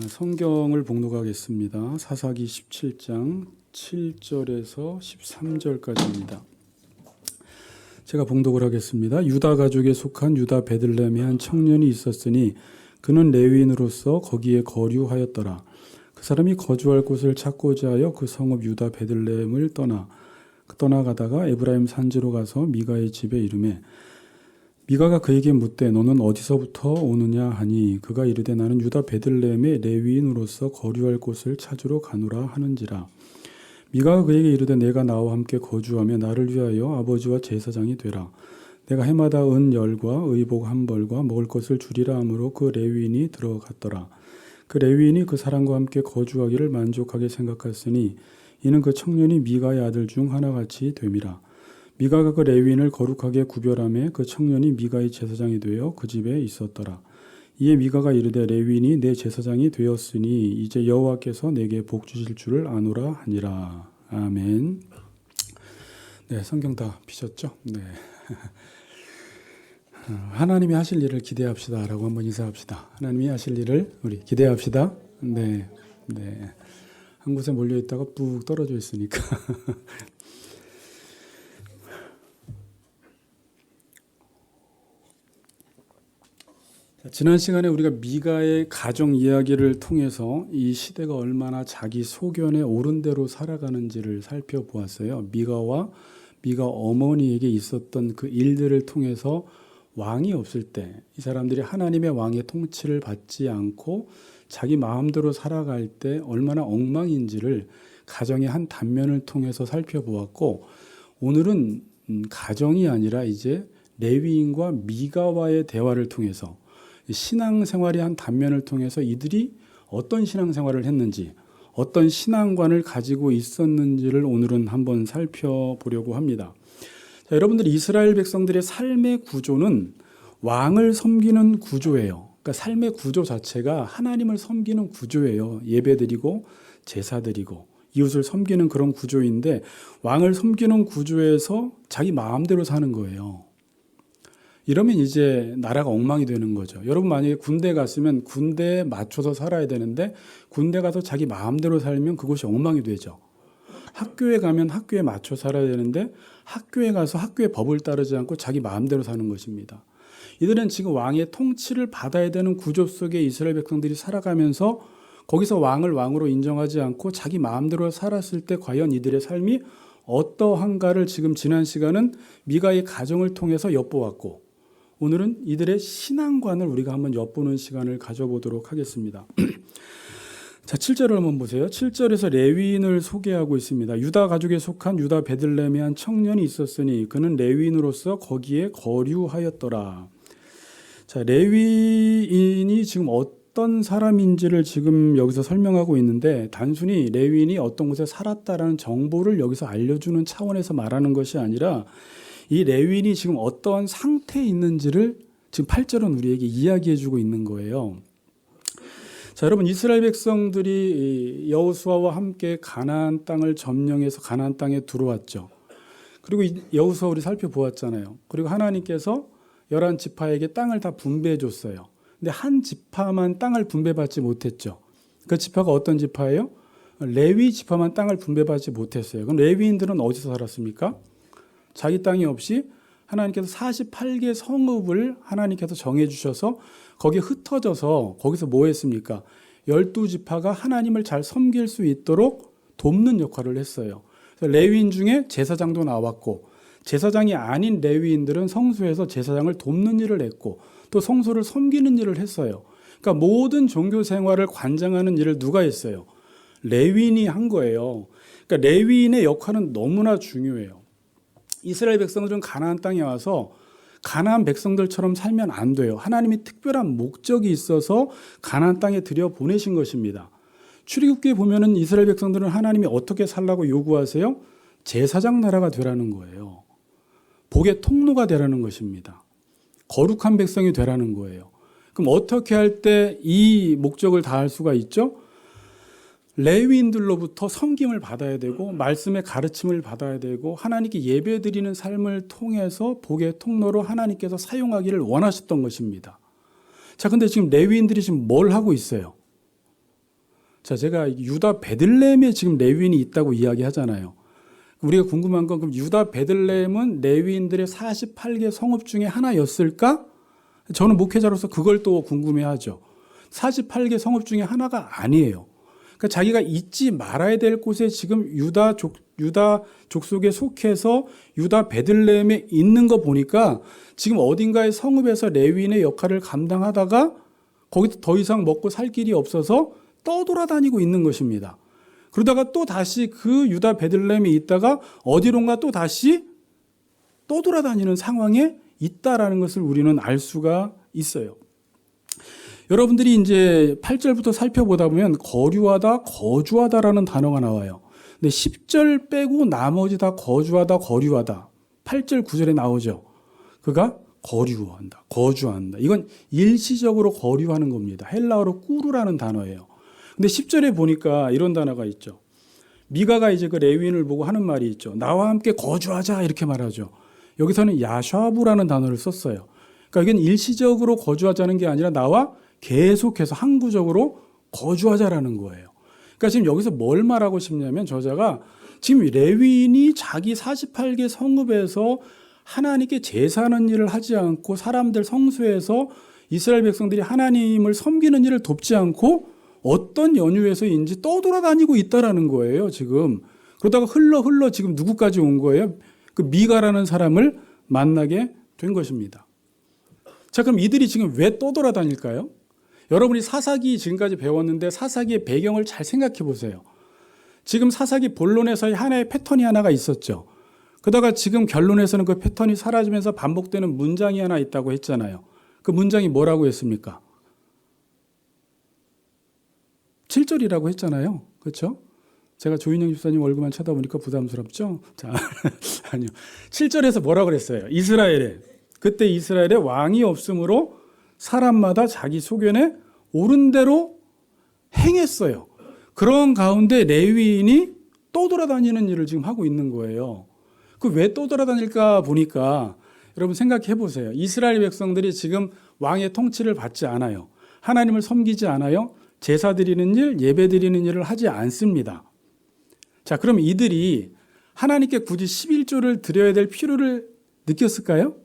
성경을 봉독하겠습니다. 사사기 17장 7절에서 13절까지입니다. 제가 봉독을 하겠습니다. 유다 가족에 속한 유다 베들레헴에 한 청년이 있었으니 그는 레위인으로서 거기에 거류하였더라. 그 사람이 거주할 곳을 찾고자 하여 그 성읍 유다 베들레헴을 떠나가다가 에브라임 산지로 가서 미가의 집에 이르매 미가가 그에게 묻되 너는 어디서부터 오느냐 하니 그가 이르되 나는 유다 베들레헴의 레위인으로서 거류할 곳을 찾으러 가노라 하는지라. 미가가 그에게 이르되 내가 나와 함께 거주하며 나를 위하여 아버지와 제사장이 되라. 내가 해마다 은 열과 의복 한 벌과 먹을 것을 주리라 하므로 그 레위인이 들어갔더라. 그 레위인이 그 사람과 함께 거주하기를 만족하게 생각했으니 이는 그 청년이 미가의 아들 중 하나같이 됨이라. 미가가 그 레위인을 거룩하게 구별하며 그 청년이 미가의 제사장이 되어 그 집에 있었더라. 이에 미가가 이르되 레위인이 내 제사장이 되었으니 이제 여호와께서 내게 복 주실 줄을 아노라 하니라. 아멘. 네, 성경 다 피셨죠? 네. 하나님이 하실 일을 기대합시다 라고 한번 인사합시다. 하나님이 하실 일을 우리 기대합시다. 네. 한 곳에 몰려 있다가 뚝 떨어져 있으니까. 지난 시간에 우리가 미가의 가정 이야기를 통해서 이 시대가 얼마나 자기 소견에 옳은 대로 살아가는지를 살펴보았어요. 미가와 미가 어머니에게 있었던 그 일들을 통해서 왕이 없을 때 이 사람들이 하나님의 왕의 통치를 받지 않고 자기 마음대로 살아갈 때 얼마나 엉망인지를 가정의 한 단면을 통해서 살펴보았고, 오늘은 가정이 아니라 이제 레위인과 미가와의 대화를 통해서 신앙생활의 한 단면을 통해서 이들이 어떤 신앙생활을 했는지, 어떤 신앙관을 가지고 있었는지를 오늘은 한번 살펴보려고 합니다. 자, 여러분들, 이스라엘 백성들의 삶의 구조는 왕을 섬기는 구조예요. 그러니까 삶의 구조 자체가 하나님을 섬기는 구조예요. 예배드리고 제사드리고 이웃을 섬기는 그런 구조인데, 왕을 섬기는 구조에서 자기 마음대로 사는 거예요. 이러면 이제 나라가 엉망이 되는 거죠. 여러분, 만약에 군대 갔으면 군대에 맞춰서 살아야 되는데 군대 가서 자기 마음대로 살면 그것이 엉망이 되죠. 학교에 가면 학교에 맞춰 살아야 되는데 학교에 가서 학교의 법을 따르지 않고 자기 마음대로 사는 것입니다. 이들은 지금 왕의 통치를 받아야 되는 구조 속에 이스라엘 백성들이 살아가면서 거기서 왕을 왕으로 인정하지 않고 자기 마음대로 살았을 때 과연 이들의 삶이 어떠한가를 지금 지난 시간은 미가의 가정을 통해서 엿보았고, 오늘은 이들의 신앙관을 우리가 한번 엿보는 시간을 가져보도록 하겠습니다. 자, 7절을 한번 보세요. 7절에서 레위인을 소개하고 있습니다. 유다 가족에 속한 유다 베들레헴의 한 청년이 있었으니 그는 레위인으로서 거기에 거류하였더라. 자, 레위인이 지금 어떤 사람인지를 지금 여기서 설명하고 있는데, 단순히 레위인이 어떤 곳에 살았다라는 정보를 여기서 알려주는 차원에서 말하는 것이 아니라 이 레위인이 지금 어떠한 상태에 있는지를 지금 8절은 우리에게 이야기해주고 있는 거예요. 자, 여러분, 이스라엘 백성들이 여호수아와 함께 가나안 땅을 점령해서 가나안 땅에 들어왔죠. 그리고 여호수아 우리 살펴보았잖아요. 그리고 하나님께서 11지파에게 땅을 다 분배해 줬어요. 근데 한 지파만 땅을 분배받지 못했죠. 그 지파가 어떤 지파예요? 레위 지파만 땅을 분배받지 못했어요. 그럼 레위인들은 어디서 살았습니까? 자기 땅이 없이 하나님께서 48개 성읍을 하나님께서 정해주셔서 거기에 흩어져서 거기서 뭐 했습니까? 12지파가 하나님을 잘 섬길 수 있도록 돕는 역할을 했어요. 그래서 레위인 중에 제사장도 나왔고, 제사장이 아닌 레위인들은 성소에서 제사장을 돕는 일을 했고 또 성소를 섬기는 일을 했어요. 그러니까 모든 종교 생활을 관장하는 일을 누가 했어요? 레위인이 한 거예요. 그러니까 레위인의 역할은 너무나 중요해요. 이스라엘 백성들은 가나안 땅에 와서 가나안 백성들처럼 살면 안 돼요. 하나님이 특별한 목적이 있어서 가나안 땅에 들여보내신 것입니다. 출애굽기에 보면은 이스라엘 백성들은 하나님이 어떻게 살라고 요구하세요? 제사장 나라가 되라는 거예요. 복의 통로가 되라는 것입니다. 거룩한 백성이 되라는 거예요. 그럼 어떻게 할 때 이 목적을 다할 수가 있죠? 레위인들로부터 섬김을 받아야 되고 말씀의 가르침을 받아야 되고 하나님께 예배드리는 삶을 통해서 복의 통로로 하나님께서 사용하기를 원하셨던 것입니다. 자, 근데 지금 레위인들이 지금 뭘 하고 있어요? 자, 제가 유다 베들레헴에 지금 레위인이 있다고 이야기하잖아요. 우리가 궁금한 건 그럼 유다 베들레헴은 레위인들의 48개 성읍 중에 하나였을까? 저는 목회자로서 그걸 또 궁금해하죠. 48개 성읍 중에 하나가 아니에요. 그러니까 자기가 잊지 말아야 될 곳에 지금 유다 족속에 속해서 유다 베들레헴에 있는 거 보니까 지금 어딘가의 성읍에서 레위인의 역할을 감당하다가 거기서 더 이상 먹고 살 길이 없어서 떠돌아다니고 있는 것입니다. 그러다가 또 다시 그 유다 베들레헴에 있다가 어디론가 또 다시 떠돌아다니는 상황에 있다라는 것을 우리는 알 수가 있어요. 여러분들이 이제 8절부터 살펴보다 보면 거류하다, 거주하다라는 단어가 나와요. 근데 10절 빼고 나머지 다 거주하다, 거류하다. 8절, 9절에 나오죠. 그가 거류한다, 거주한다. 이건 일시적으로 거류하는 겁니다. 헬라어로 꾸르라는 단어예요. 근데 10절에 보니까 이런 단어가 있죠. 미가가 이제 그 레위인을 보고 하는 말이 있죠. 나와 함께 거주하자 이렇게 말하죠. 여기서는 야샤부라는 단어를 썼어요. 그러니까 이건 일시적으로 거주하자는 게 아니라 나와 계속해서 항구적으로 거주하자라는 거예요. 그러니까 지금 여기서 뭘 말하고 싶냐면 저자가 지금 레위인이 자기 48개 성읍에서 하나님께 제사하는 일을 하지 않고 사람들 성소에서 이스라엘 백성들이 하나님을 섬기는 일을 돕지 않고 어떤 연유에서인지 떠돌아다니고 있다라는 거예요, 지금. 그러다가 흘러 지금 누구까지 온 거예요? 그 미가라는 사람을 만나게 된 것입니다. 자, 그럼 이들이 지금 왜 떠돌아다닐까요? 여러분이 사사기 지금까지 배웠는데 사사기의 배경을 잘 생각해 보세요. 지금 사사기 본론에서의 하나의 패턴이 하나가 있었죠. 그러다가 지금 결론에서는 그 패턴이 사라지면서 반복되는 문장이 하나 있다고 했잖아요. 그 문장이 뭐라고 했습니까? 7절이라고 했잖아요. 그렇죠? 제가 조인영 집사님 얼굴만 쳐다보니까 부담스럽죠? 자, 아니요. 7절에서 뭐라고 그랬어요? 그때 이스라엘에 왕이 없으므로 사람마다 자기 소견에 옳은 대로 행했어요. 그런 가운데 레위인이 떠돌아다니는 일을 지금 하고 있는 거예요. 그 왜 떠돌아다닐까 보니까 여러분 생각해 보세요. 이스라엘 백성들이 지금 왕의 통치를 받지 않아요. 하나님을 섬기지 않아요. 제사 드리는 일, 예배 드리는 일을 하지 않습니다. 자, 그럼 이들이 하나님께 굳이 11조를 드려야 될 필요를 느꼈을까요?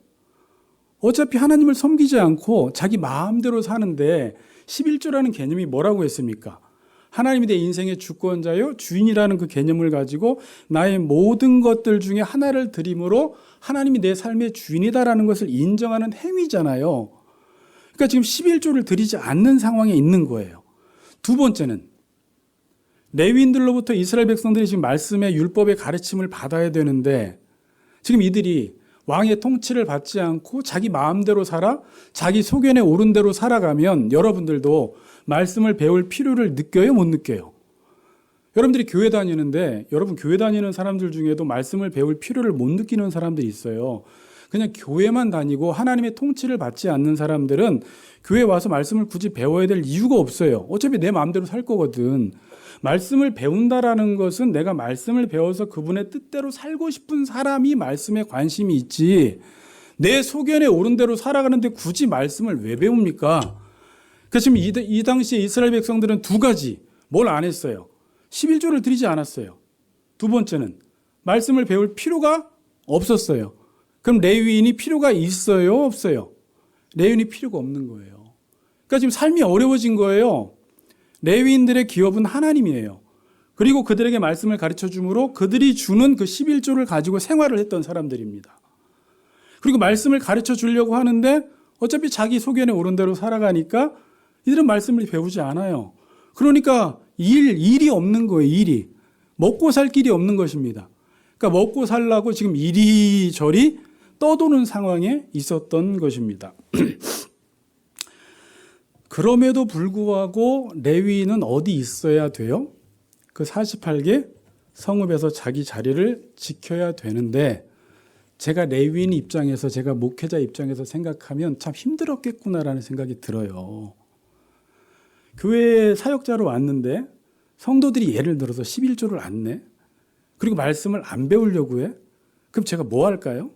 어차피 하나님을 섬기지 않고 자기 마음대로 사는데 11조라는 개념이 뭐라고 했습니까? 하나님이 내 인생의 주권자요, 주인이라는 그 개념을 가지고 나의 모든 것들 중에 하나를 드림으로 하나님이 내 삶의 주인이다라는 것을 인정하는 행위잖아요. 그러니까 지금 11조를 드리지 않는 상황에 있는 거예요. 두 번째는 레위인들로부터 이스라엘 백성들이 지금 말씀의 율법의 가르침을 받아야 되는데 지금 이들이 왕의 통치를 받지 않고 자기 마음대로 살아 자기 소견에 옳은 대로 살아가면 여러분들도 말씀을 배울 필요를 느껴요? 못 느껴요? 여러분들이 교회 다니는데 여러분 교회 다니는 사람들 중에도 말씀을 배울 필요를 못 느끼는 사람들이 있어요. 그냥 교회만 다니고 하나님의 통치를 받지 않는 사람들은 교회 와서 말씀을 굳이 배워야 될 이유가 없어요. 어차피 내 마음대로 살 거거든. 말씀을 배운다라는 것은 내가 말씀을 배워서 그분의 뜻대로 살고 싶은 사람이 말씀에 관심이 있지 내 소견에 옳은 대로 살아가는데 굳이 말씀을 왜 배웁니까? 그래서 지금 이 당시에 이스라엘 백성들은 두 가지 뭘 안 했어요. 11조를 드리지 않았어요. 두 번째는 말씀을 배울 필요가 없었어요. 그럼 레위인이 필요가 있어요? 없어요? 레위인이 필요가 없는 거예요. 그러니까 지금 삶이 어려워진 거예요. 레위인들의 기업은 하나님이에요. 그리고 그들에게 말씀을 가르쳐 주므로 그들이 주는 그 11조를 가지고 생활을 했던 사람들입니다. 그리고 말씀을 가르쳐 주려고 하는데 어차피 자기 소견에 옳은 대로 살아가니까 이들은 말씀을 배우지 않아요. 그러니까 일이 없는 거예요. 일이. 먹고 살 길이 없는 것입니다. 그러니까 먹고 살라고 지금 이리저리 떠도는 상황에 있었던 것입니다. 그럼에도 불구하고 레위인은 어디 있어야 돼요? 그 48개 성읍에서 자기 자리를 지켜야 되는데 제가 레위인 입장에서 제가 목회자 입장에서 생각하면 참 힘들었겠구나라는 생각이 들어요. 교회 사역자로 왔는데 성도들이 예를 들어서 11조를 안 내. 그리고 말씀을 안 배우려고 해. 그럼 제가 뭐 할까요?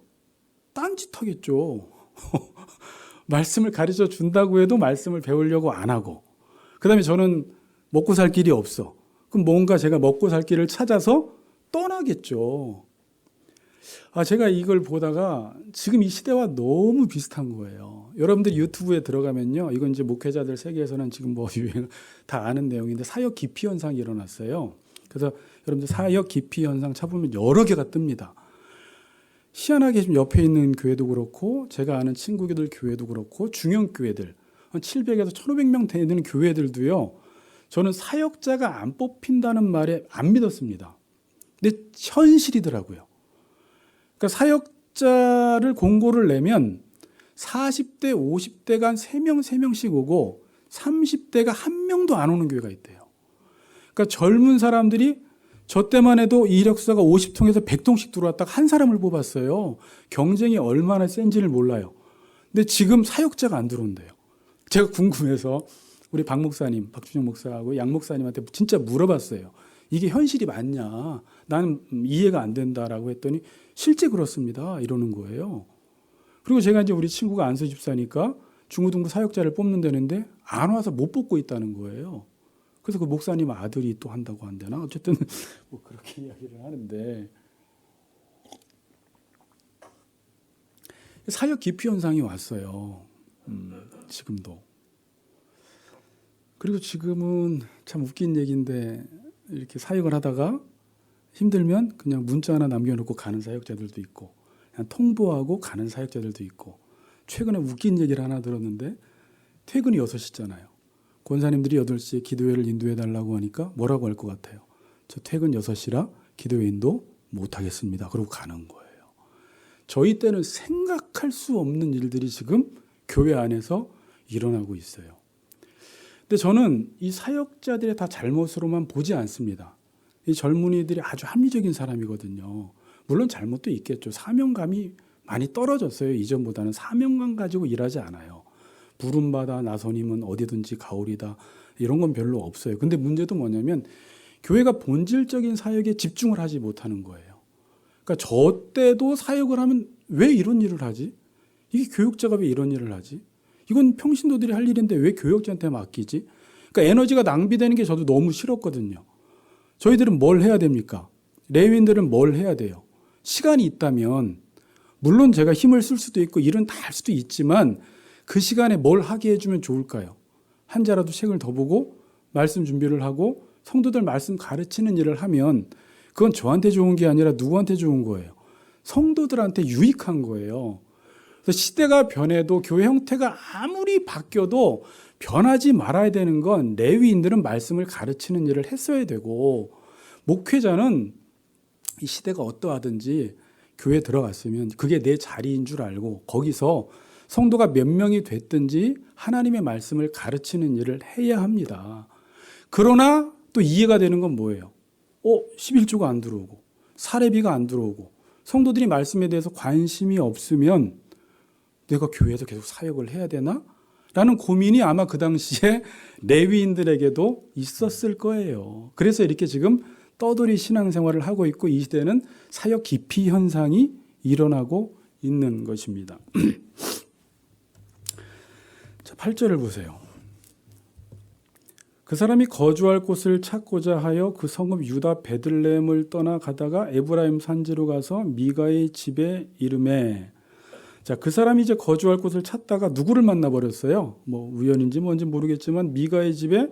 딴짓하겠죠. 말씀을 가르쳐 준다고 해도 말씀을 배우려고 안 하고. 그 다음에 저는 먹고 살 길이 없어. 그럼 뭔가 제가 먹고 살 길을 찾아서 떠나겠죠. 제가 이걸 보다가 지금 이 시대와 너무 비슷한 거예요. 여러분들 유튜브에 들어가면요. 이건 이제 목회자들 세계에서는 지금 뭐 유행 다 아는 내용인데 사역 기피 현상이 일어났어요. 그래서 여러분들 사역 기피 현상 찾으면 여러 개가 뜹니다. 희한하게 지금 옆에 있는 교회도 그렇고 제가 아는 친구들 교회도 그렇고 중형 교회들 한 700에서 1500명 되는 교회들도요. 저는 사역자가 안 뽑힌다는 말에 안 믿었습니다. 근데 현실이더라고요. 그러니까 사역자를 공고를 내면 40대, 50대가 한 3명씩 오고 30대가 한 명도 안 오는 교회가 있대요. 그러니까 젊은 사람들이 저 때만 해도 이력서가 50통에서 100통씩 들어왔다가 한 사람을 뽑았어요. 경쟁이 얼마나 센지를 몰라요. 근데 지금 사역자가 안 들어온대요. 제가 궁금해서 우리 박 목사님, 박준영 목사하고 양 목사님한테 진짜 물어봤어요. 이게 현실이 맞냐? 나는 이해가 안 된다라고 했더니 실제 그렇습니다. 이러는 거예요. 그리고 제가 이제 우리 친구가 안수 집사니까 중고등부 사역자를 뽑는다는데 안 와서 못 뽑고 있다는 거예요. 그래서 그 목사님 아들이 또 한다고 한대나 어쨌든 뭐 그렇게 이야기를 하는데 사역 기피 현상이 왔어요. 지금도. 그리고 지금은 참 웃긴 얘기인데 이렇게 사역을 하다가 힘들면 그냥 문자 하나 남겨놓고 가는 사역자들도 있고 그냥 통보하고 가는 사역자들도 있고 최근에 웃긴 얘기를 하나 들었는데 퇴근이 6시잖아요. 권사님들이 8시에 기도회를 인도해달라고 하니까 뭐라고 할 것 같아요? 저 퇴근 6시라 기도회 인도 못하겠습니다. 그러고 가는 거예요. 저희 때는 생각할 수 없는 일들이 지금 교회 안에서 일어나고 있어요. 근데 저는 이 사역자들의 다 잘못으로만 보지 않습니다. 이 젊은이들이 아주 합리적인 사람이거든요. 물론 잘못도 있겠죠. 사명감이 많이 떨어졌어요. 이전보다는 사명감 가지고 일하지 않아요. 부름받아 나선임은 어디든지 가오리다. 이런 건 별로 없어요. 근데 문제도 뭐냐면 교회가 본질적인 사역에 집중을 하지 못하는 거예요. 그러니까 저 때도 사역을 하면 왜 이런 일을 하지? 이게 교육자가 왜 이런 일을 하지? 이건 평신도들이 할 일인데 왜 교육자한테 맡기지? 그러니까 에너지가 낭비되는 게 저도 너무 싫었거든요. 저희들은 뭘 해야 됩니까? 레위인들은 뭘 해야 돼요? 시간이 있다면 물론 제가 힘을 쓸 수도 있고 일은 다 할 수도 있지만 그 시간에 뭘 하게 해주면 좋을까요? 한 자라도 책을 더 보고 말씀 준비를 하고 성도들 말씀 가르치는 일을 하면 그건 저한테 좋은 게 아니라 누구한테 좋은 거예요? 성도들한테 유익한 거예요. 그래서 시대가 변해도 교회 형태가 아무리 바뀌어도 변하지 말아야 되는 건 레위인들은 말씀을 가르치는 일을 했어야 되고 목회자는 이 시대가 어떠하든지 교회에 들어갔으면 그게 내 자리인 줄 알고 거기서 성도가 몇 명이 됐든지 하나님의 말씀을 가르치는 일을 해야 합니다. 그러나 또 이해가 되는 건 뭐예요? 11조가 안 들어오고 사례비가 안 들어오고 성도들이 말씀에 대해서 관심이 없으면 내가 교회에서 계속 사역을 해야 되나? 라는 고민이 아마 그 당시에 레위인들에게도 있었을 거예요. 그래서 이렇게 지금 떠돌이 신앙생활을 하고 있고 이 시대는 사역 기피 현상이 일어나고 있는 것입니다. 자, 8절을 보세요. 그 사람이 거주할 곳을 찾고자 하여 그 성읍 유다 베들레헴을 떠나가다가 에브라임 산지로 가서 미가의 집에 이르매. 자, 그 사람이 이제 거주할 곳을 찾다가 누구를 만나버렸어요. 뭐 우연인지 뭔지 모르겠지만 미가의 집에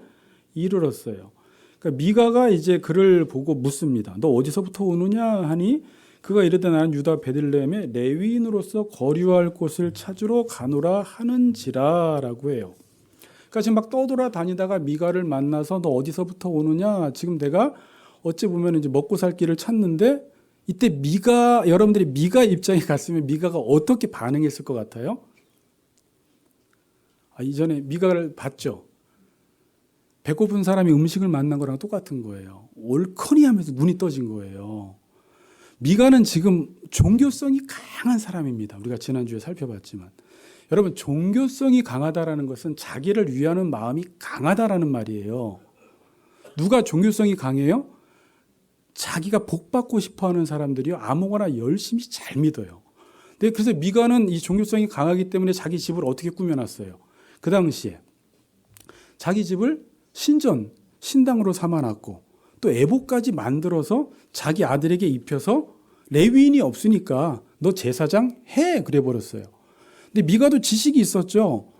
이르렀어요. 그러니까 미가가 이제 그를 보고 묻습니다. 너 어디서부터 오느냐 하니 그가 이르되 나는 유다 베들레헴에 레위인으로서 거류할 곳을 찾으러 가노라 하는지라라고 해요. 그러니까 지금 막 떠돌아다니다가 미가를 만나서 너 어디서부터 오느냐? 지금 내가 어찌 보면 이제 먹고 살 길을 찾는데 이때 미가 여러분들이 미가 입장에 갔으면 미가가 어떻게 반응했을 것 같아요? 이전에 미가를 봤죠. 배고픈 사람이 음식을 만난 거랑 똑같은 거예요. 올커니 하면서 눈이 떠진 거예요. 미가는 지금 종교성이 강한 사람입니다. 우리가 지난주에 살펴봤지만. 여러분 종교성이 강하다라는 것은 자기를 위하는 마음이 강하다라는 말이에요. 누가 종교성이 강해요? 자기가 복받고 싶어하는 사람들이요. 아무거나 열심히 잘 믿어요. 근데 그래서 미가는 이 종교성이 강하기 때문에 자기 집을 어떻게 꾸며놨어요? 그 당시에 자기 집을 신전, 신당으로 삼아놨고 또 에봇까지 만들어서 자기 아들에게 입혀서 레위인이 없으니까 너 제사장 해 그래 버렸어요. 근데 미가도 지식이 있었죠.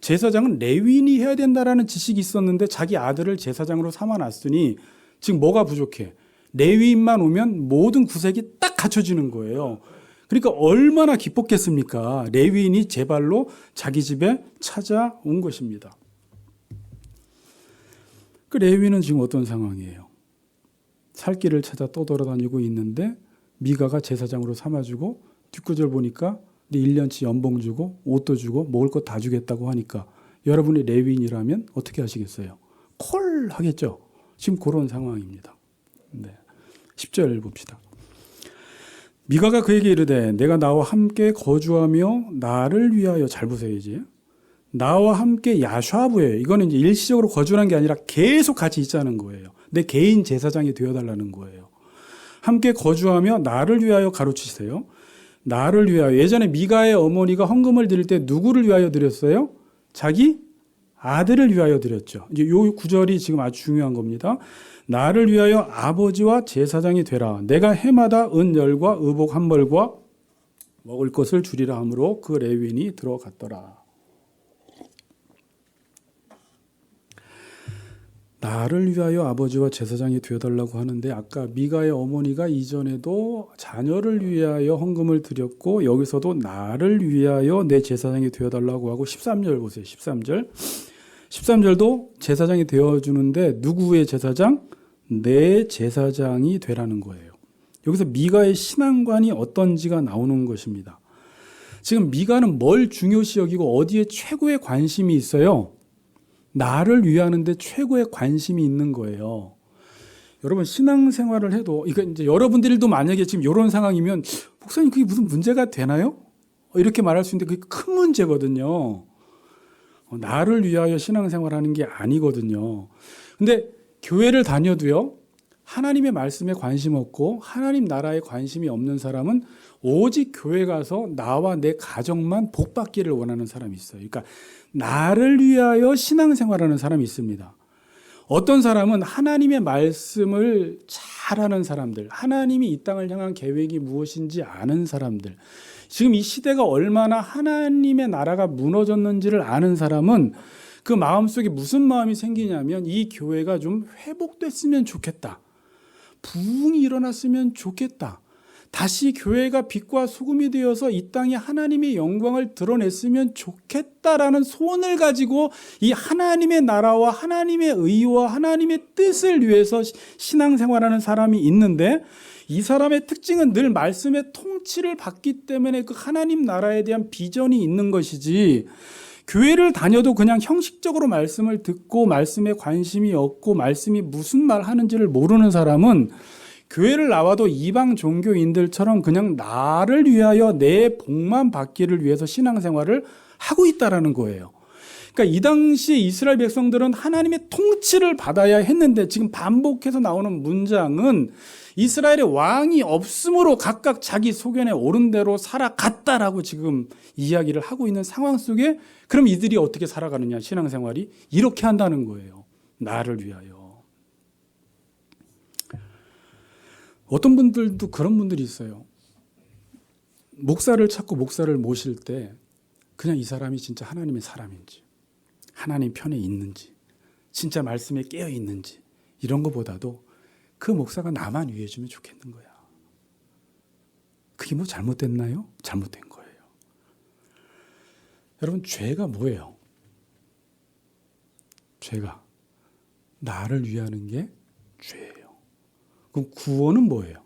제사장은 레위인이 해야 된다라는 지식이 있었는데 자기 아들을 제사장으로 삼아놨으니 지금 뭐가 부족해? 레위인만 오면 모든 구색이 딱 갖춰지는 거예요. 그러니까 얼마나 기뻤겠습니까? 레위인이 제 발로 자기 집에 찾아온 것입니다. 그 레위인은 지금 어떤 상황이에요? 살 길을 찾아 떠돌아다니고 있는데 미가가 제사장으로 삼아주고 뒷구절 보니까 1년치 연봉 주고 옷도 주고 먹을 것 다 주겠다고 하니까 여러분이 레위인이라면 어떻게 하시겠어요? 콜 하겠죠. 지금 그런 상황입니다. 네. 10절 봅시다. 미가가 그에게 이르되 내가 나와 함께 거주하며 나를 위하여, 잘 보세요 이제, 나와 함께 야샤브에, 이거는 이제 일시적으로 거주하는 게 아니라 계속 같이 있자는 거예요. 내 개인 제사장이 되어달라는 거예요. 함께 거주하며 나를 위하여 가로치세요. 나를 위하여. 예전에 미가의 어머니가 헌금을 드릴 때 누구를 위하여 드렸어요? 자기 아들을 위하여 드렸죠. 이제 요 구절이 지금 아주 중요한 겁니다. 나를 위하여 아버지와 제사장이 되라. 내가 해마다 은열과 의복 한 벌과 먹을 것을 주리라 하므로 그 레위인이 들어갔더라. 나를 위하여 아버지와 제사장이 되어달라고 하는데 아까 미가의 어머니가 이전에도 자녀를 위하여 헌금을 드렸고 여기서도 나를 위하여 내 제사장이 되어달라고 하고 13절 보세요. 13절도 제사장이 되어주는데 누구의 제사장? 내 제사장이 되라는 거예요. 여기서 미가의 신앙관이 어떤지가 나오는 것입니다. 지금 미가는 뭘 중요시 여기고 어디에 최고의 관심이 있어요? 나를 위하는데 최고의 관심이 있는 거예요. 여러분 신앙생활을 해도 이거 이제 여러분들도 만약에 지금 이런 상황이면 목사님 그게 무슨 문제가 되나요? 이렇게 말할 수 있는데 그게 큰 문제거든요. 나를 위하여 신앙생활하는 게 아니거든요. 근데 교회를 다녀도요, 하나님의 말씀에 관심 없고 하나님 나라에 관심이 없는 사람은 오직 교회 가서 나와 내 가정만 복받기를 원하는 사람이 있어요. 그러니까 나를 위하여 신앙생활하는 사람이 있습니다. 어떤 사람은 하나님의 말씀을 잘하는 사람들, 하나님이 이 땅을 향한 계획이 무엇인지 아는 사람들, 지금 이 시대가 얼마나 하나님의 나라가 무너졌는지를 아는 사람은 그 마음속에 무슨 마음이 생기냐면 이 교회가 좀 회복됐으면 좋겠다. 부흥이 일어났으면 좋겠다. 다시 교회가 빛과 소금이 되어서 이 땅에 하나님의 영광을 드러냈으면 좋겠다라는 소원을 가지고 이 하나님의 나라와 하나님의 의와 하나님의 뜻을 위해서 신앙생활하는 사람이 있는데 이 사람의 특징은 늘 말씀의 통치를 받기 때문에 그 하나님 나라에 대한 비전이 있는 것이지, 교회를 다녀도 그냥 형식적으로 말씀을 듣고 말씀에 관심이 없고 말씀이 무슨 말 하는지를 모르는 사람은 교회를 나와도 이방 종교인들처럼 그냥 나를 위하여 내 복만 받기를 위해서 신앙생활을 하고 있다라는 거예요. 그러니까 이 당시에 이스라엘 백성들은 하나님의 통치를 받아야 했는데 지금 반복해서 나오는 문장은 이스라엘의 왕이 없으므로 각각 자기 소견에 옳은 대로 살아갔다라고 지금 이야기를 하고 있는 상황 속에, 그럼 이들이 어떻게 살아가느냐, 신앙생활이 이렇게 한다는 거예요. 나를 위하여. 어떤 분들도 그런 분들이 있어요. 목사를 찾고 목사를 모실 때 그냥 이 사람이 진짜 하나님의 사람인지, 하나님 편에 있는지, 진짜 말씀에 깨어 있는지, 이런 것보다도 그 목사가 나만 위해주면 좋겠는 거야. 그게 뭐 잘못됐나요? 잘못된 거예요. 여러분, 죄가 뭐예요? 죄가 나를 위하는 게 죄예요. 그럼 구원은 뭐예요?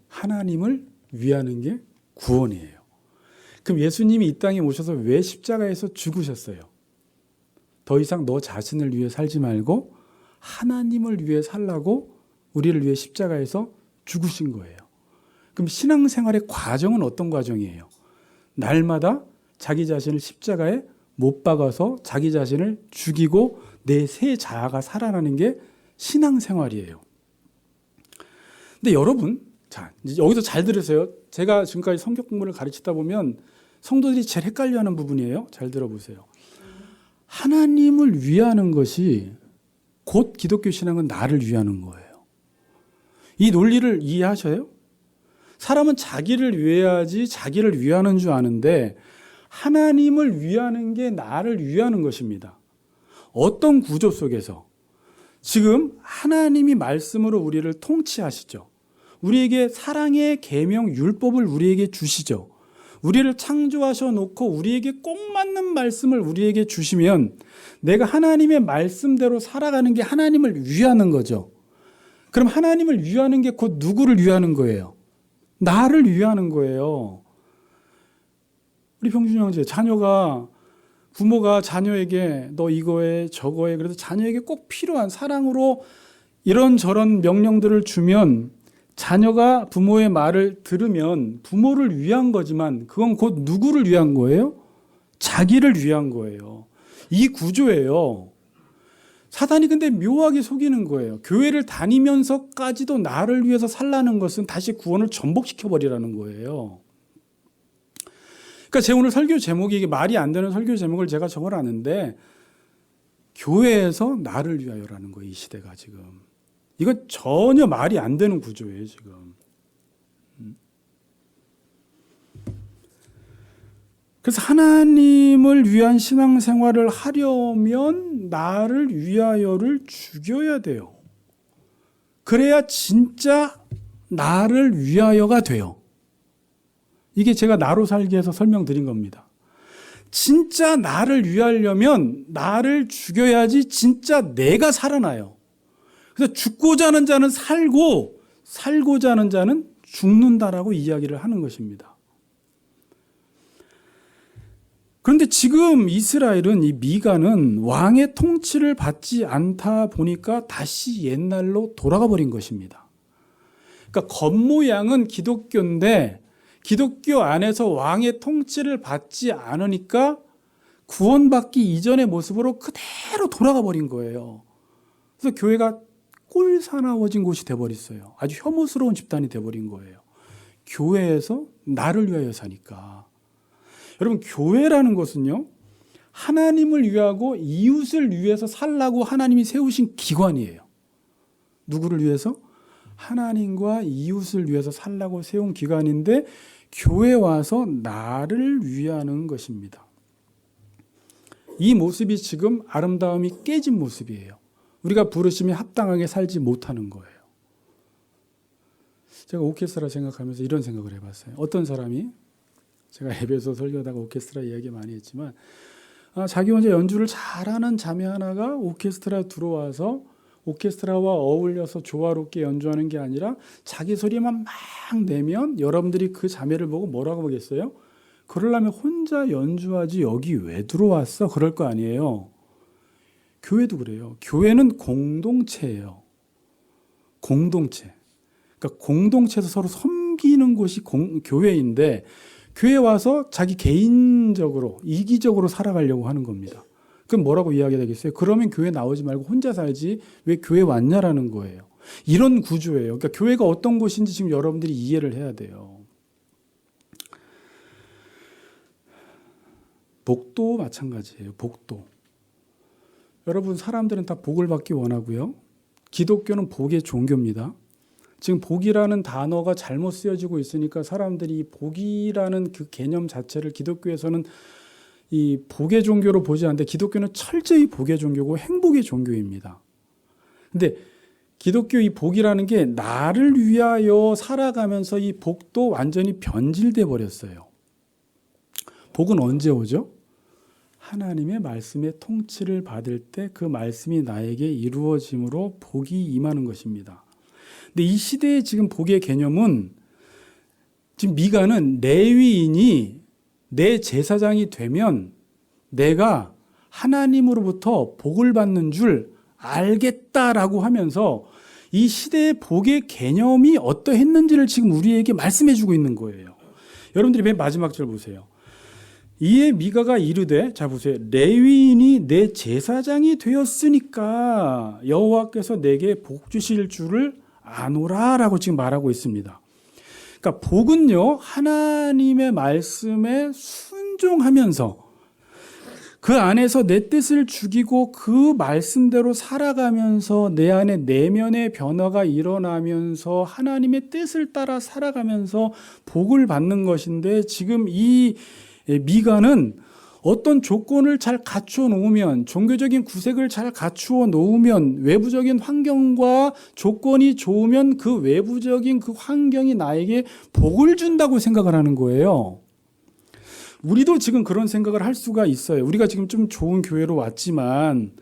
하나님을 위하는 게 구원이에요. 그럼 예수님이 이 땅에 오셔서 왜 십자가에서 죽으셨어요? 더 이상 너 자신을 위해 살지 말고 하나님을 위해 살라고 우리를 위해 십자가에서 죽으신 거예요. 그럼 신앙생활의 과정은 어떤 과정이에요? 날마다 자기 자신을 십자가에 못 박아서 자기 자신을 죽이고 내 새 자아가 살아나는 게 신앙생활이에요. 근데 여러분, 자, 이제 여기서 잘 들으세요. 제가 지금까지 성경 공부를 가르치다 보면 성도들이 제일 헷갈려하는 부분이에요. 잘 들어보세요. 하나님을 위하는 것이 곧 기독교 신앙은 나를 위하는 거예요. 이 논리를 이해하셔요? 사람은 자기를 위해야지 자기를 위하는 줄 아는데 하나님을 위하는 게 나를 위하는 것입니다. 어떤 구조 속에서? 지금 하나님이 말씀으로 우리를 통치하시죠. 우리에게 사랑의 계명 율법을 우리에게 주시죠. 우리를 창조하셔 놓고 우리에게 꼭 맞는 말씀을 우리에게 주시면 내가 하나님의 말씀대로 살아가는 게 하나님을 위하는 거죠. 그럼 하나님을 위하는 게 곧 누구를 위하는 거예요? 나를 위하는 거예요. 우리 병준이 형제, 자녀가 부모가 자녀에게 너 이거 해 저거 해 그래서 자녀에게 꼭 필요한 사랑으로 이런저런 명령들을 주면 자녀가 부모의 말을 들으면 부모를 위한 거지만 그건 곧 누구를 위한 거예요? 자기를 위한 거예요. 이 구조예요. 사단이 근데 묘하게 속이는 거예요. 교회를 다니면서까지도 나를 위해서 살라는 것은 다시 구원을 전복시켜버리라는 거예요. 그러니까 제 오늘 설교 제목이 이게 말이 안 되는 설교 제목을 제가 적어놨는데 교회에서 나를 위하여라는 거예요. 이 시대가 지금. 이건 전혀 말이 안 되는 구조예요. 지금. 그래서 하나님을 위한 신앙생활을 하려면 나를 위하여를 죽여야 돼요. 그래야 진짜 나를 위하여가 돼요. 이게 제가 나로 살기에서 설명드린 겁니다. 진짜 나를 위하려면 나를 죽여야지 진짜 내가 살아나요. 그래서 죽고자 하는 자는 살고 살고자 하는 자는 죽는다라고 이야기를 하는 것입니다. 그런데 지금 이스라엘은 이 미가는 왕의 통치를 받지 않다 보니까 다시 옛날로 돌아가 버린 것입니다. 그러니까 겉모양은 기독교인데 기독교 안에서 왕의 통치를 받지 않으니까 구원받기 이전의 모습으로 그대로 돌아가 버린 거예요. 그래서 교회가 꼴사나워진 곳이 돼버렸어요. 아주 혐오스러운 집단이 돼버린 거예요. 교회에서 나를 위하여 사니까. 여러분, 교회라는 것은요, 하나님을 위하고 이웃을 위해서 살라고 하나님이 세우신 기관이에요. 누구를 위해서? 하나님과 이웃을 위해서 살라고 세운 기관인데 교회 와서 나를 위하는 것입니다. 이 모습이 지금 아름다움이 깨진 모습이에요. 우리가 부르심에 합당하게 살지 못하는 거예요. 제가 오케스트라 생각하면서 이런 생각을 해봤어요. 어떤 사람이 제가 예배에서 설교하다가 오케스트라 이야기 많이 했지만 자기 혼자 연주를 잘하는 자매 하나가 오케스트라 들어와서 오케스트라와 어울려서 조화롭게 연주하는 게 아니라 자기 소리만 막 내면 여러분들이 그 자매를 보고 뭐라고 보겠어요? 그러려면 혼자 연주하지 여기 왜 들어왔어? 그럴 거 아니에요. 교회도 그래요. 교회는 공동체예요. 공동체. 그러니까 공동체에서 서로 섬기는 곳이 교회인데 교회 와서 자기 개인적으로 이기적으로 살아가려고 하는 겁니다. 그럼 뭐라고 이야기되겠어요? 그러면 교회 나오지 말고 혼자 살지 왜 교회 왔냐라는 거예요. 이런 구조예요. 그러니까 교회가 어떤 곳인지 지금 여러분들이 이해를 해야 돼요. 복도 마찬가지예요. 복도. 여러분, 사람들은 다 복을 받기 원하고요. 기독교는 복의 종교입니다. 지금 복이라는 단어가 잘못 쓰여지고 있으니까 사람들이 이 복이라는 그 개념 자체를 기독교에서는 이 복의 종교로 보지 않는데 기독교는 철저히 복의 종교고 행복의 종교입니다. 근데 기독교 이 복이라는 게 나를 위하여 살아가면서 이 복도 완전히 변질돼 버렸어요. 복은 언제 오죠? 하나님의 말씀의 통치를 받을 때 그 말씀이 나에게 이루어짐으로 복이 임하는 것입니다. 근데 이 시대의 지금 복의 개념은 지금 미가는 레위인이 내 제사장이 되면 내가 하나님으로부터 복을 받는 줄 알겠다라고 하면서 이 시대의 복의 개념이 어떠했는지를 지금 우리에게 말씀해 주고 있는 거예요. 여러분들이 맨 마지막 절 보세요. 이에 미가가 이르되, 자 보세요. 레위인이 내 제사장이 되었으니까 여호와께서 내게 복 주실 줄을 아노라라고 지금 말하고 있습니다. 그러니까 복은요, 하나님의 말씀에 순종하면서 그 안에서 내 뜻을 죽이고 그 말씀대로 살아가면서 내 안에 내면의 변화가 일어나면서 하나님의 뜻을 따라 살아가면서 복을 받는 것인데, 지금 이 미가는 어떤 조건을 잘 갖추어 놓으면, 종교적인 구색을 잘 갖추어 놓으면, 외부적인 환경과 조건이 좋으면 그 외부적인 그 환경이 나에게 복을 준다고 생각을 하는 거예요. 우리도 지금 그런 생각을 할 수가 있어요. 우리가 지금 좀 좋은 교회로 왔지만,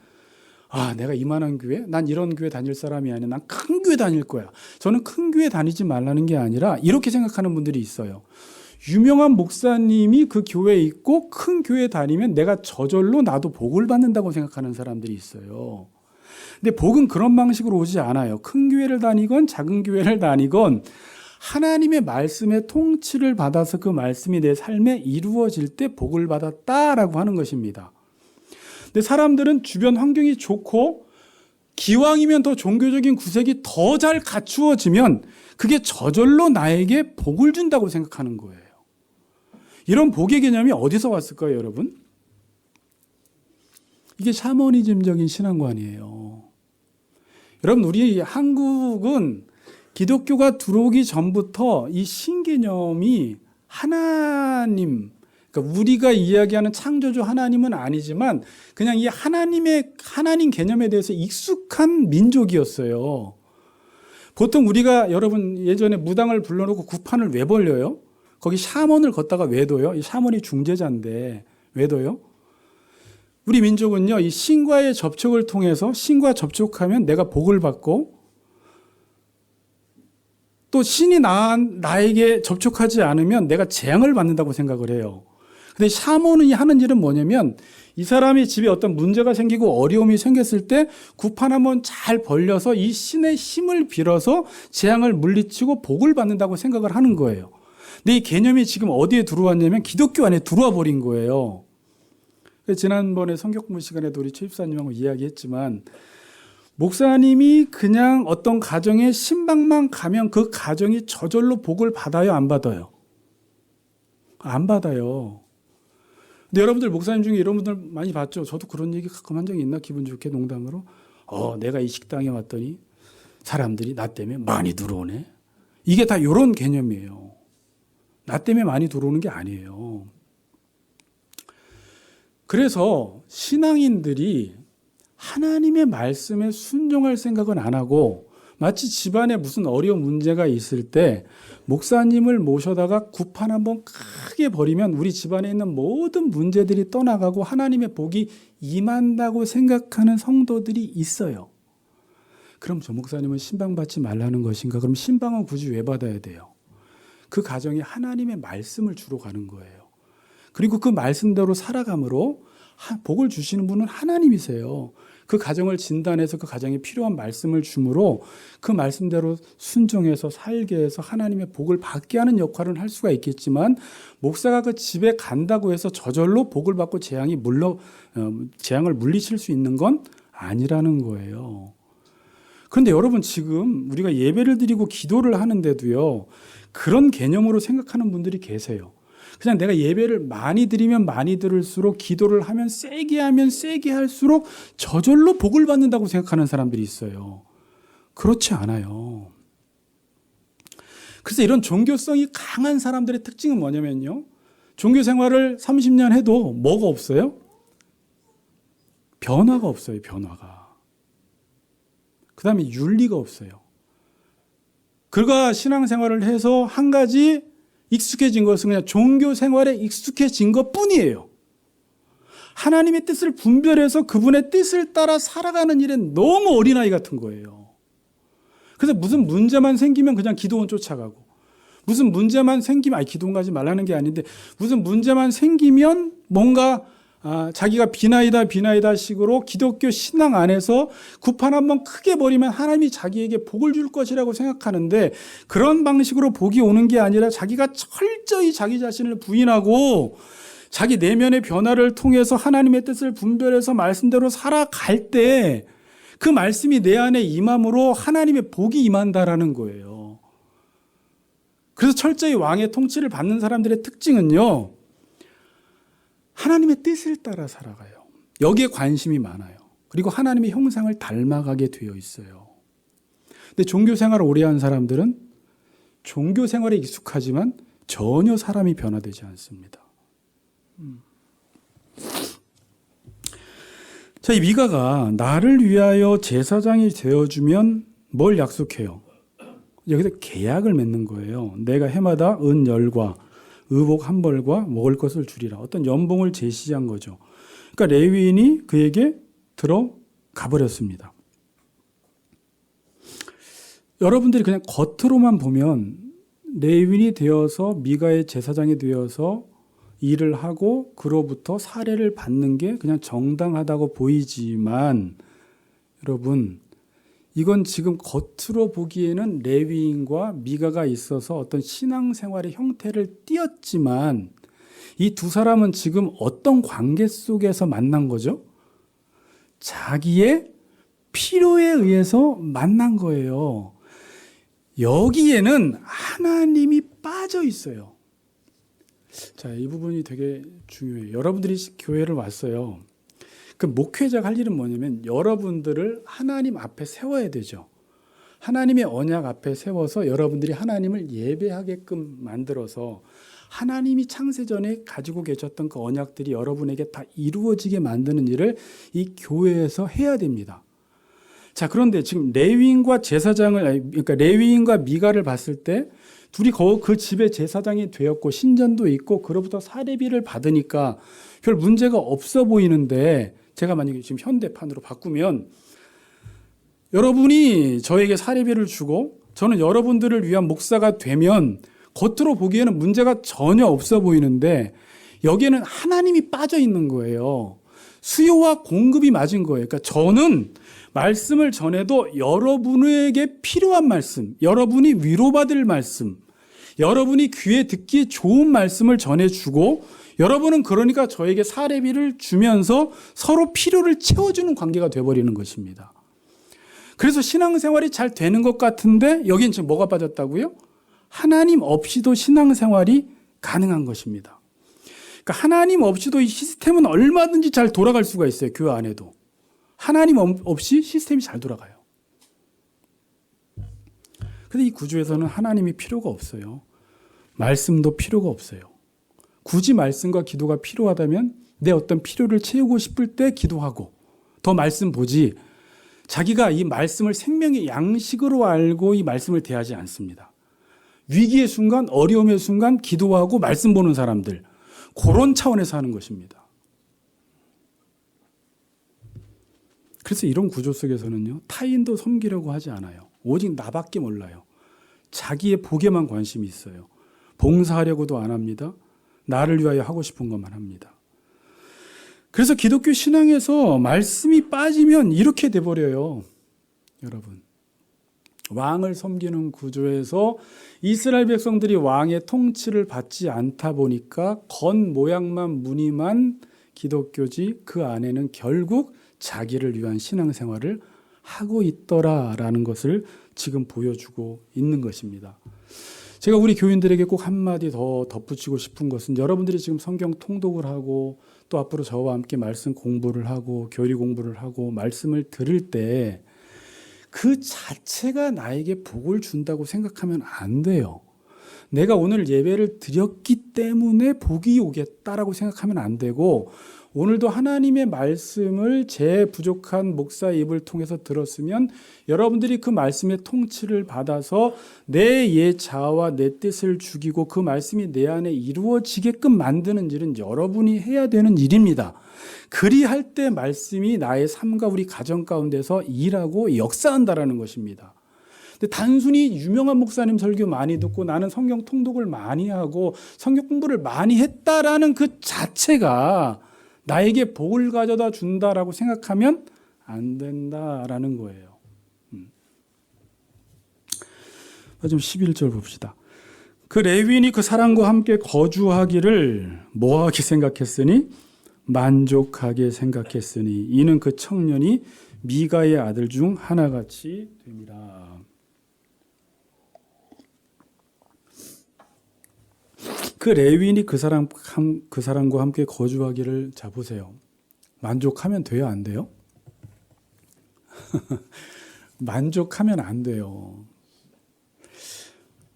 내가 이만한 교회? 난 이런 교회 다닐 사람이 아니야. 난 큰 교회 다닐 거야. 저는 큰 교회 다니지 말라는 게 아니라 이렇게 생각하는 분들이 있어요. 유명한 목사님이 그 교회에 있고 큰 교회 다니면 내가 저절로 나도 복을 받는다고 생각하는 사람들이 있어요. 근데 복은 그런 방식으로 오지 않아요. 큰 교회를 다니건 작은 교회를 다니건 하나님의 말씀의 통치를 받아서 그 말씀이 내 삶에 이루어질 때 복을 받았다라고 하는 것입니다. 근데 사람들은 주변 환경이 좋고 기왕이면 더 종교적인 구색이 더 잘 갖추어지면 그게 저절로 나에게 복을 준다고 생각하는 거예요. 이런 복의 개념이 어디서 왔을까요, 여러분? 이게 샤머니즘적인 신앙관이에요. 여러분, 우리 한국은 기독교가 들어오기 전부터 이 신개념이 하나님, 그러니까 우리가 이야기하는 창조주 하나님은 아니지만 그냥 이 하나님 개념에 대해서 익숙한 민족이었어요. 보통 우리가, 여러분, 예전에 무당을 불러놓고 구판을 왜 벌려요? 거기 샤먼을 걷다가 왜 둬요? 이 샤먼이 중재자인데 왜 둬요? 우리 민족은요, 이 신과의 접촉을 통해서, 신과 접촉하면 내가 복을 받고, 또 신이 나에게 접촉하지 않으면 내가 재앙을 받는다고 생각을 해요. 근데 샤먼이 하는 일은 뭐냐면, 이 사람이 집에 어떤 문제가 생기고 어려움이 생겼을 때 구판 한번 잘 벌려서 이 신의 힘을 빌어서 재앙을 물리치고 복을 받는다고 생각을 하는 거예요. 근데 이 개념이 지금 어디에 들어왔냐면 기독교 안에 들어와 버린 거예요. 지난번에 성경 공부 시간에도 우리 최 집사님하고 이야기했지만, 목사님이 그냥 어떤 가정에 신방만 가면 그 가정이 저절로 복을 받아요, 안 받아요? 안 받아요. 근데 여러분들 목사님 중에 이런 분들 많이 봤죠? 저도 그런 얘기 가끔 한 적이 있나? 기분 좋게 농담으로. 내가 이 식당에 왔더니 사람들이 나 때문에 많이 들어오네. 이게 다 이런 개념이에요. 나 때문에 많이 들어오는 게 아니에요. 그래서 신앙인들이 하나님의 말씀에 순종할 생각은 안 하고, 마치 집안에 무슨 어려운 문제가 있을 때 목사님을 모셔다가 구판 한번 크게 벌이면 우리 집안에 있는 모든 문제들이 떠나가고 하나님의 복이 임한다고 생각하는 성도들이 있어요. 그럼 저 목사님은 신방 받지 말라는 것인가? 그럼 신방은 굳이 왜 받아야 돼요? 그 가정이 하나님의 말씀을 주로 가는 거예요. 그리고 그 말씀대로 살아감으로 복을 주시는 분은 하나님이세요. 그 가정을 진단해서 그 가정에 필요한 말씀을 주므로 그 말씀대로 순종해서 살게 해서 하나님의 복을 받게 하는 역할은 할 수가 있겠지만, 목사가 그 집에 간다고 해서 저절로 복을 받고 재앙을 물리칠 수 있는 건 아니라는 거예요. 그런데 여러분, 지금 우리가 예배를 드리고 기도를 하는데도요, 그런 개념으로 생각하는 분들이 계세요. 그냥 내가 예배를 많이 드리면 많이 들을수록, 기도를 하면 세게 할수록 저절로 복을 받는다고 생각하는 사람들이 있어요. 그렇지 않아요. 그래서 이런 종교성이 강한 사람들의 특징은 뭐냐면요, 종교 생활을 30년 해도 뭐가 없어요? 변화가 없어요. 변화가. 그 다음에 윤리가 없어요. 그가 신앙생활을 해서 한 가지 익숙해진 것은 그냥 종교 생활에 익숙해진 것 뿐이에요. 하나님의 뜻을 분별해서 그분의 뜻을 따라 살아가는 일에 너무 어린아이 같은 거예요. 그래서 무슨 문제만 생기면 그냥 기도원 쫓아가고, 무슨 문제만 생기면, 기도원 가지 말라는 게 아닌데, 무슨 문제만 생기면 뭔가 자기가 비나이다 식으로 기독교 신앙 안에서 구판 한번 크게 버리면 하나님이 자기에게 복을 줄 것이라고 생각하는데, 그런 방식으로 복이 오는 게 아니라 자기가 철저히 자기 자신을 부인하고 자기 내면의 변화를 통해서 하나님의 뜻을 분별해서 말씀대로 살아갈 때 그 말씀이 내 안에 임함으로 하나님의 복이 임한다라는 거예요. 그래서 철저히 왕의 통치를 받는 사람들의 특징은요, 하나님의 뜻을 따라 살아가요. 여기에 관심이 많아요. 그리고 하나님의 형상을 닮아가게 되어 있어요. 근데 종교 생활을 오래 한 사람들은 종교 생활에 익숙하지만 전혀 사람이 변화되지 않습니다. 자, 이 미가가 나를 위하여 제사장이 되어주면 뭘 약속해요? 여기서 계약을 맺는 거예요. 내가 해마다 은 10과 의복 1벌과 먹을 것을 주리라. 어떤 연봉을 제시한 거죠. 그러니까 레위인이 그에게 들어가 버렸습니다. 여러분들이 그냥 겉으로만 보면 레위인이 되어서 미가의 제사장이 되어서 일을 하고 그로부터 사례를 받는 게 그냥 정당하다고 보이지만 여러분, 이건 지금 겉으로 보기에는 레위인과 미가가 있어서 어떤 신앙생활의 형태를 띄었지만 이 두 사람은 지금 어떤 관계 속에서 만난 거죠? 자기의 필요에 의해서 만난 거예요. 여기에는 하나님이 빠져 있어요. 자, 이 부분이 되게 중요해요. 여러분들이 교회를 왔어요. 그 목회자가 할 일은 뭐냐면 여러분들을 하나님 앞에 세워야 되죠. 하나님의 언약 앞에 세워서 여러분들이 하나님을 예배하게끔 만들어서 하나님이 창세전에 가지고 계셨던 그 언약들이 여러분에게 다 이루어지게 만드는 일을 이 교회에서 해야 됩니다. 자, 그런데 지금 레위인과 그러니까 레위인과 미가를 봤을 때 둘이 그 집의 제사장이 되었고 신전도 있고 그로부터 사례비를 받으니까 별 문제가 없어 보이는데 제가 만약에 지금 현대판으로 바꾸면 여러분이 저에게 사례비를 주고 저는 여러분들을 위한 목사가 되면 겉으로 보기에는 문제가 전혀 없어 보이는데 여기에는 하나님이 빠져 있는 거예요. 수요와 공급이 맞은 거예요. 그러니까 저는 말씀을 전해도 여러분에게 필요한 말씀, 여러분이 위로받을 말씀, 여러분이 귀에 듣기에 좋은 말씀을 전해주고 여러분은 그러니까 저에게 사례비를 주면서 서로 필요를 채워주는 관계가 되어버리는 것입니다. 그래서 신앙생활이 잘 되는 것 같은데 여긴 지금 뭐가 빠졌다고요? 하나님 없이도 신앙생활이 가능한 것입니다. 그러니까 하나님 없이도 이 시스템은 얼마든지 잘 돌아갈 수가 있어요. 교회 안에도. 하나님 없이 시스템이 잘 돌아가요. 근데 이 구조에서는 하나님이 필요가 없어요. 말씀도 필요가 없어요. 굳이 말씀과 기도가 필요하다면 내 어떤 필요를 채우고 싶을 때 기도하고 더 말씀 보지 자기가 이 말씀을 생명의 양식으로 알고 이 말씀을 대하지 않습니다. 위기의 순간, 어려움의 순간 기도하고 말씀 보는 사람들 그런 차원에서 하는 것입니다. 그래서 이런 구조 속에서는요, 타인도 섬기려고 하지 않아요. 오직 나밖에 몰라요. 자기의 복에만 관심이 있어요. 봉사하려고도 안 합니다. 나를 위하여 하고 싶은 것만 합니다. 그래서 기독교 신앙에서 말씀이 빠지면 이렇게 돼버려요. 여러분, 왕을 섬기는 구조에서 이스라엘 백성들이 왕의 통치를 받지 않다 보니까 겉모양만 무늬만 기독교지 그 안에는 결국 자기를 위한 신앙생활을 하고 있더라라는 것을 지금 보여주고 있는 것입니다. 제가 우리 교인들에게 꼭 한마디 더 덧붙이고 싶은 것은 여러분들이 지금 성경 통독을 하고 또 앞으로 저와 함께 말씀 공부를 하고 교리 공부를 하고 말씀을 들을 때 그 자체가 나에게 복을 준다고 생각하면 안 돼요. 내가 오늘 예배를 드렸기 때문에 복이 오겠다라고 생각하면 안 되고 오늘도 하나님의 말씀을 제 부족한 목사의 입을 통해서 들었으면 여러분들이 그 말씀의 통치를 받아서 내 옛 자아와 내 뜻을 죽이고 그 말씀이 내 안에 이루어지게끔 만드는 일은 여러분이 해야 되는 일입니다. 그리할 때 말씀이 나의 삶과 우리 가정 가운데서 일하고 역사한다라는 것입니다. 근데 단순히 유명한 목사님 설교 많이 듣고 나는 성경 통독을 많이 하고 성경 공부를 많이 했다라는 그 자체가 나에게 복을 가져다 준다라고 생각하면 안 된다라는 거예요. 좀 11절 봅시다. 그 레위인이 그 사람과 함께 거주하기를 뭐하게 생각했으니 만족하게 생각했으니 이는 그 청년이 미가의 아들 중 하나같이 됩니다. 그 레위인이 그 사람과 함께 거주하기를 자 보세요. 만족하면 돼요, 안 돼요? 만족하면 안 돼요.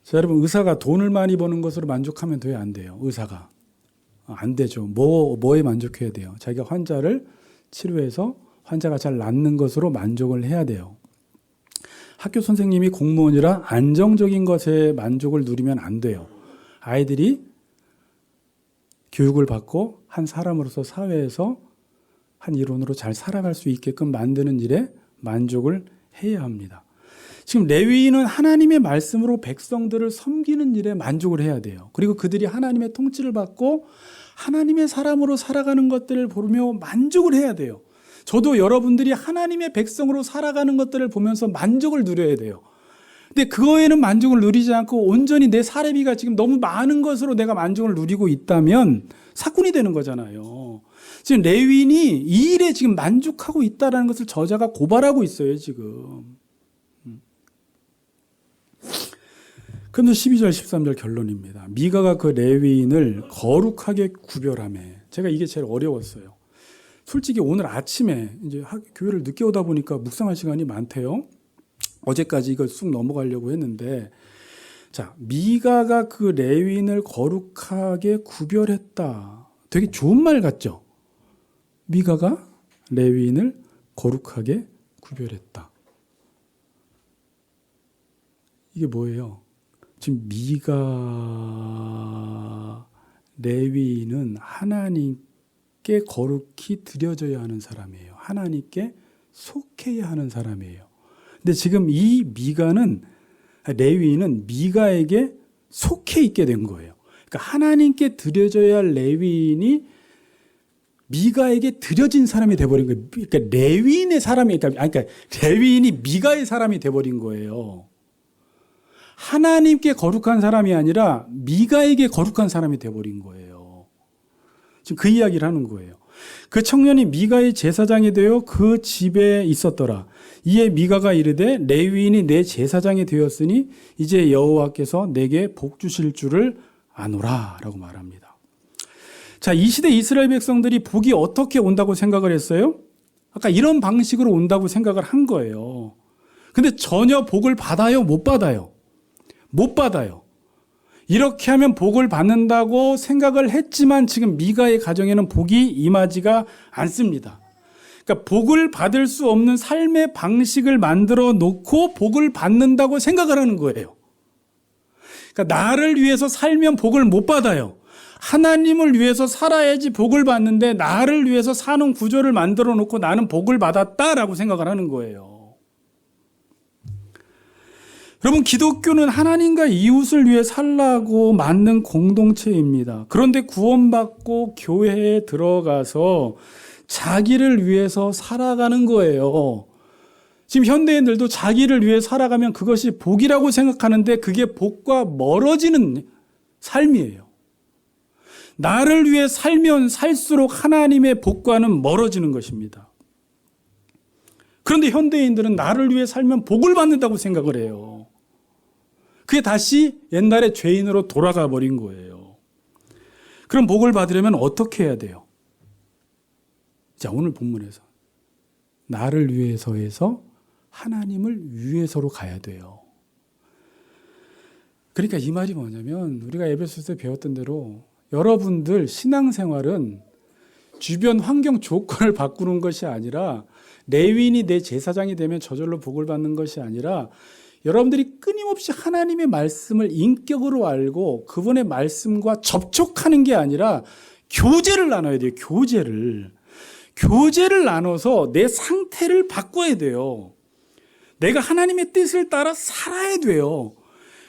자, 여러분, 의사가 돈을 많이 버는 것으로 만족하면 돼요, 안 돼요? 의사가 안 되죠. 뭐에 만족해야 돼요? 자기가 환자를 치료해서 환자가 잘 낫는 것으로 만족을 해야 돼요. 학교 선생님이 공무원이라 안정적인 것에 만족을 누리면 안 돼요. 아이들이 교육을 받고 한 사람으로서 사회에서 한 일원으로 잘 살아갈 수 있게끔 만드는 일에 만족을 해야 합니다. 지금 레위인은 하나님의 말씀으로 백성들을 섬기는 일에 만족을 해야 돼요. 그리고 그들이 하나님의 통치를 받고 하나님의 사람으로 살아가는 것들을 보며 만족을 해야 돼요. 저도 여러분들이 하나님의 백성으로 살아가는 것들을 보면서 만족을 누려야 돼요. 근데 그거에는 만족을 누리지 않고 온전히 내 사례비가 지금 너무 많은 것으로 내가 만족을 누리고 있다면 사꾼이 되는 거잖아요. 지금 레위인이 이 일에 지금 만족하고 있다는 것을 저자가 고발하고 있어요, 지금. 그러면서 12절, 13절 결론입니다. 미가가 그 레위인을 거룩하게 구별하매. 제가 이게 제일 어려웠어요. 솔직히 오늘 아침에 이제 교회를 늦게 오다 보니까 묵상할 시간이 많대요. 어제까지 이걸 쑥 넘어가려고 했는데, 자, 미가가 그 레위인을 거룩하게 구별했다. 되게 좋은 말 같죠? 미가가 레위인을 거룩하게 구별했다. 이게 뭐예요? 지금 미가 레위인은 하나님께 거룩히 드려져야 하는 사람이에요. 하나님께 속해야 하는 사람이에요. 근데 지금 이 레위인은 미가에게 속해 있게 된 거예요. 그러니까 하나님께 드려져야 할 레위인이 미가에게 드려진 사람이 돼버린 거예요. 그러니까 레위인의 사람이, 그러니까 레위인이 미가의 사람이 돼버린 거예요. 하나님께 거룩한 사람이 아니라 미가에게 거룩한 사람이 돼버린 거예요. 지금 그 이야기를 하는 거예요. 그 청년이 미가의 제사장이 되어 그 집에 있었더라. 이에 미가가 이르되 레위인이 내 제사장이 되었으니 이제 여호와께서 내게 복 주실 줄을 아노라 라고 말합니다. 자, 이 시대 이스라엘 백성들이 복이 어떻게 온다고 생각을 했어요? 아까 이런 방식으로 온다고 생각을 한 거예요. 근데 전혀 복을 받아요? 못 받아요? 못 받아요. 이렇게 하면 복을 받는다고 생각을 했지만 지금 미가의 가정에는 복이 임하지가 않습니다. 그러니까 복을 받을 수 없는 삶의 방식을 만들어 놓고 복을 받는다고 생각을 하는 거예요. 그러니까 나를 위해서 살면 복을 못 받아요. 하나님을 위해서 살아야지 복을 받는데 나를 위해서 사는 구조를 만들어 놓고 나는 복을 받았다라고 생각을 하는 거예요. 여러분, 기독교는 하나님과 이웃을 위해 살라고 만든 공동체입니다. 그런데 구원받고 교회에 들어가서 자기를 위해서 살아가는 거예요. 지금 현대인들도 자기를 위해 살아가면 그것이 복이라고 생각하는데 그게 복과 멀어지는 삶이에요. 나를 위해 살면 살수록 하나님의 복과는 멀어지는 것입니다. 그런데 현대인들은 나를 위해 살면 복을 받는다고 생각을 해요. 그게 다시 옛날의 죄인으로 돌아가 버린 거예요. 그럼 복을 받으려면 어떻게 해야 돼요? 자, 오늘 본문에서 나를 위해서에서 하나님을 위해서로 가야 돼요. 그러니까 이 말이 뭐냐면 우리가 에베소서에 배웠던 대로 여러분들 신앙생활은 주변 환경 조건을 바꾸는 것이 아니라 레위인이 내 제사장이 되면 저절로 복을 받는 것이 아니라 여러분들이 끊임없이 하나님의 말씀을 인격으로 알고 그분의 말씀과 접촉하는 게 아니라 교제를 나눠야 돼요. 교제를 나눠서 내 상태를 바꿔야 돼요. 내가 하나님의 뜻을 따라 살아야 돼요.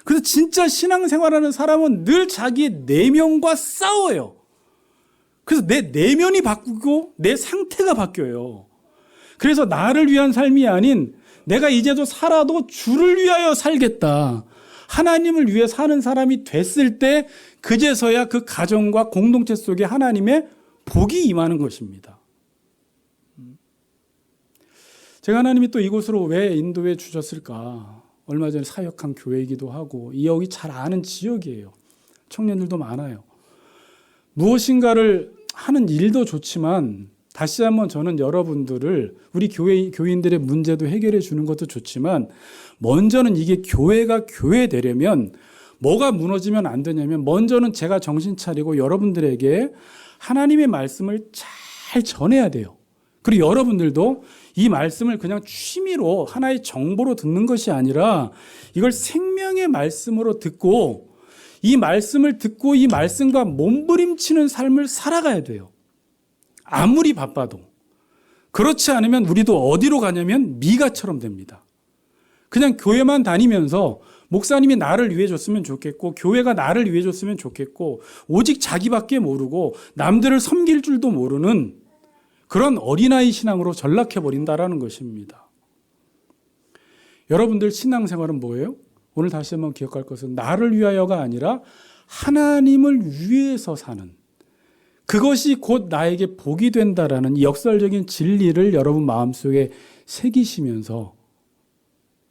그래서 진짜 신앙생활하는 사람은 늘 자기의 내면과 싸워요. 그래서 내 내면이 바꾸고 내 상태가 바뀌어요. 그래서 나를 위한 삶이 아닌 내가 이제도 살아도 주를 위하여 살겠다. 하나님을 위해 사는 사람이 됐을 때 그제서야 그 가정과 공동체 속에 하나님의 복이 임하는 것입니다. 제가 하나님이 또 이곳으로 왜 인도해 주셨을까? 얼마 전에 사역한 교회이기도 하고 이 여기 잘 아는 지역이에요. 청년들도 많아요. 무엇인가를 하는 일도 좋지만 다시 한번 저는 여러분들을 우리 교인들의 문제도 해결해 주는 것도 좋지만 먼저는 이게 교회가 교회 되려면 뭐가 무너지면 안 되냐면 먼저는 제가 정신 차리고 여러분들에게 하나님의 말씀을 잘 전해야 돼요. 그리고 여러분들도 이 말씀을 그냥 취미로 하나의 정보로 듣는 것이 아니라 이걸 생명의 말씀으로 듣고 이 말씀을 듣고 이 말씀과 몸부림치는 삶을 살아가야 돼요. 아무리 바빠도. 그렇지 않으면 우리도 어디로 가냐면 미가처럼 됩니다. 그냥 교회만 다니면서 목사님이 나를 위해 줬으면 좋겠고 교회가 나를 위해 줬으면 좋겠고 오직 자기밖에 모르고 남들을 섬길 줄도 모르는 그런 어린아이 신앙으로 전락해버린다라는 것입니다. 여러분들 신앙생활은 뭐예요? 오늘 다시 한번 기억할 것은 나를 위하여가 아니라 하나님을 위해서 사는 그것이 곧 나에게 복이 된다라는 이 역설적인 진리를 여러분 마음속에 새기시면서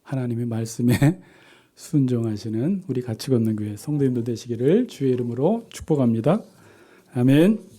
하나님의 말씀에 순종하시는 우리 같이 걷는 교회 성도님들 되시기를 주의 이름으로 축복합니다. 아멘.